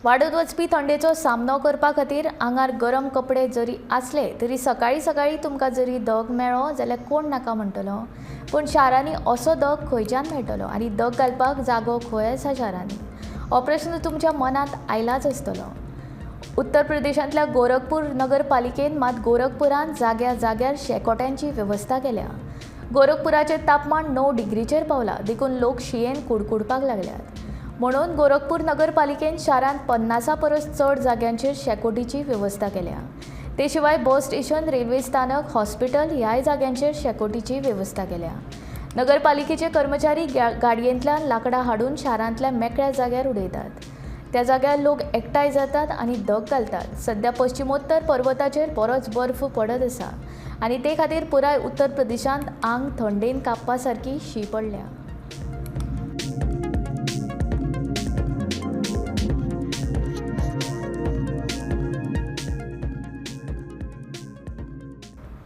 वाडत वचपी थंडेचो सामनो करपा खातीर आंगार गरम कपडे जरी आसले तरी सकाळी सकाळी तुमकां जरी दग मेळ्ळो जाल्यार कोण नाका म्हणटलो। पूण शारांनी असो दग खंयच्यान मेळटलो आनी दग घालपाक जागो खंय आसा शारांनी? हो प्रश्न तुमच्या मनांत आयलाच आसतलो। उत्तर प्रदेशांतल्या गोरखपूर नगरपालिकेन मात गोरखपुरांत जाग्या जाग्यार शेकोट्यांची वेवस्था केल्या। गोरखपुराचें तापमान 9 डिग्रीचेर पावलां, देखून लोक शियेन कुडकुडपाक लागल्यात। म्हणून गोरखपूर नगरपालिकेन शारांत 50 परस चड जाग्यांचेर शेकोटीची वेवस्था केल्या। ते शिवाय बस स्टेशन, रेल्वे स्थानक, हॉस्पिटल ह्याय जाग्यांचेर शेकोटीची वेवस्था केल्या। नगरपालिकेचे कर्मचारी गाडयेंतल्यान लांकडां हाडून शारांतल्या मेकळ्या जाग्यार उडयतात। त्या जाग्यार लोक एकठांय जातात आनी दग घालतात। सध्या पश्चिमोत्तर पर्वताचेर बरोच बर्फ पडत आसा आनी ते खातीर पुराय उत्तर प्रदेशांत आंग थंडेन कापपा सारकी शी पडल्या।